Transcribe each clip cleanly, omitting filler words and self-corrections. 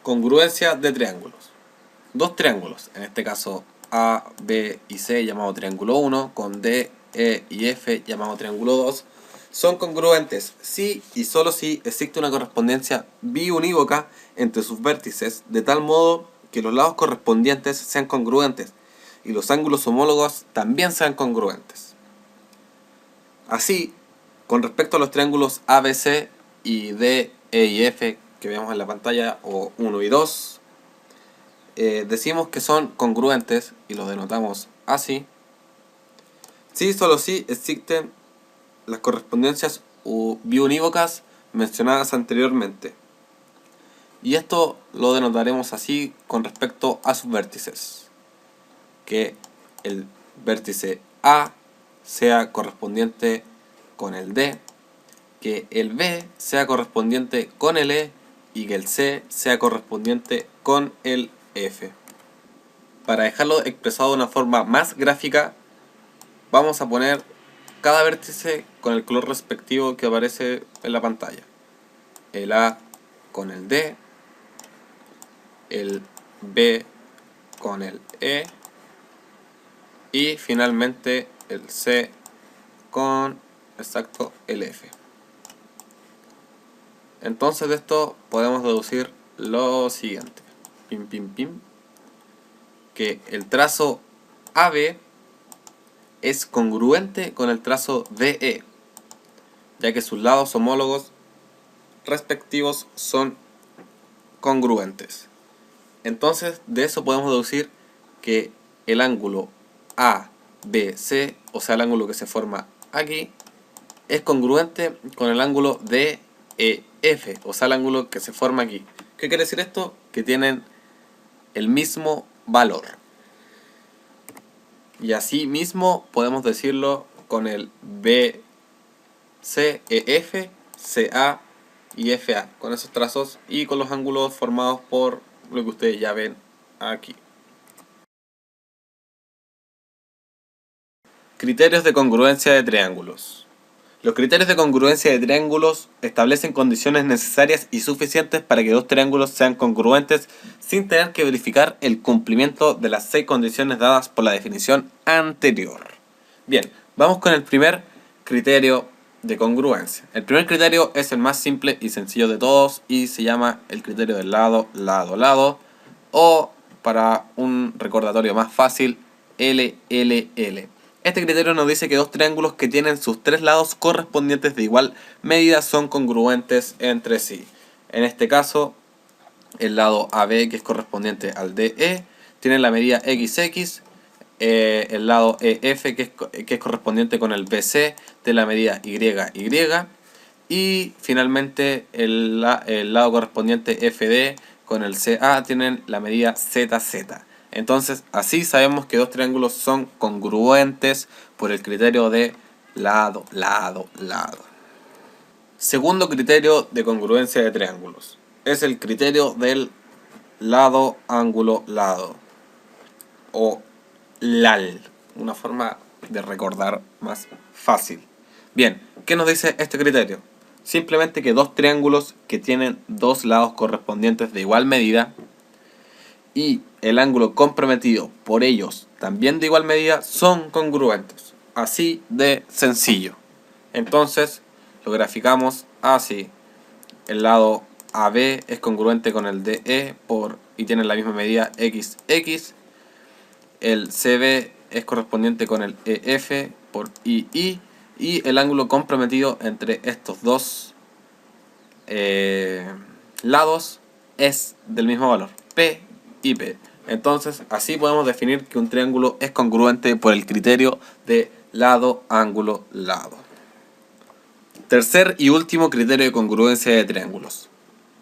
Congruencia de triángulos. Dos triángulos, en este caso A, B y C, llamado triángulo 1, con D, E y F, llamado triángulo 2, son congruentes si y solo si existe una correspondencia biunívoca entre sus vértices, de tal modo que los lados correspondientes sean congruentes y los ángulos homólogos también sean congruentes. Así, con respecto a los triángulos ABC y D, E y F que vemos en la pantalla, o 1 y 2, decimos que son congruentes y los denotamos así, si solo si existen las correspondencias biunívocas mencionadas anteriormente. Y esto lo denotaremos así con respecto a sus vértices: que el vértice A sea correspondiente con el D, que el B sea correspondiente con el E y que el C sea correspondiente con el F. Para dejarlo expresado de una forma más gráfica, vamos a poner cada vértice con el color respectivo que aparece en la pantalla. El A con el D, el B con el E y finalmente el C con el F. Entonces de esto podemos deducir lo siguiente: que el trazo AB es congruente con el trazo DE, ya que sus lados homólogos respectivos son congruentes. Entonces de eso podemos deducir que el ángulo ABC, o sea el ángulo que se forma aquí, es congruente con el ángulo DEF, o sea el ángulo que se forma aquí. ¿Qué quiere decir esto? Que tienen el mismo valor. Y así mismo podemos decirlo con el BCEF, CA y FA, con esos trazos y con los ángulos formados por lo que ustedes ya ven aquí. Criterios de congruencia de triángulos. Los criterios de congruencia de triángulos establecen condiciones necesarias y suficientes para que dos triángulos sean congruentes sin tener que verificar el cumplimiento de las 6 condiciones dadas por la definición anterior. Bien, vamos con el primer criterio de congruencia. El primer criterio es el más simple y sencillo de todos y se llama el criterio del lado, lado, lado, o para un recordatorio más fácil, LLL. Este criterio nos dice que dos triángulos que tienen sus 3 lados correspondientes de igual medida son congruentes entre sí. En este caso, el lado AB, que es correspondiente al DE, tiene la medida XX. El lado EF, que es correspondiente con el BC, tiene la medida YY. Y finalmente el lado correspondiente FD con el CA tienen la medida ZZ. Entonces así sabemos que dos triángulos son congruentes por el criterio de lado, lado, lado. Segundo criterio de congruencia de triángulos es el criterio del lado, ángulo, lado, o LAL, una forma de recordar más fácil. Bien, ¿qué nos dice este criterio? Simplemente que dos triángulos que tienen dos lados correspondientes de igual medida y el ángulo comprometido por ellos también de igual medida son congruentes. Así de sencillo. Entonces lo graficamos así: el lado AB es congruente con el DE y tiene la misma medida XX. El CB es correspondiente con el EF por II, y el ángulo comprometido entre estos dos lados es del mismo valor, P y P. Entonces así podemos definir que un triángulo es congruente por el criterio de lado, ángulo, lado. Tercer y último criterio de congruencia de triángulos: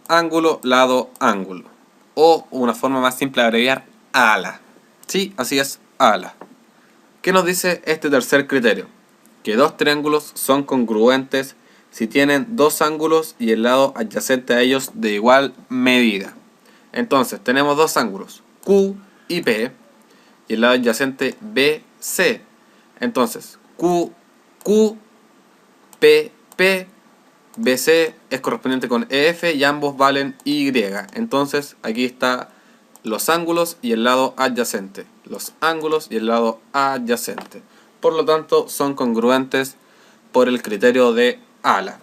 ángulo, lado, ángulo, o una forma más simple de abreviar, ALA. Sí, así es, ALA. ¿Qué nos dice este tercer criterio? Que dos triángulos son congruentes si tienen dos ángulos y el lado adyacente a ellos de igual medida. Entonces tenemos dos ángulos, Q y P, y el lado adyacente BC. Entonces Q, P, P, BC es correspondiente con EF y ambos valen Y. Entonces aquí está los ángulos y el lado adyacente. Los ángulos y el lado adyacente. Por lo tanto son congruentes por el criterio de ala.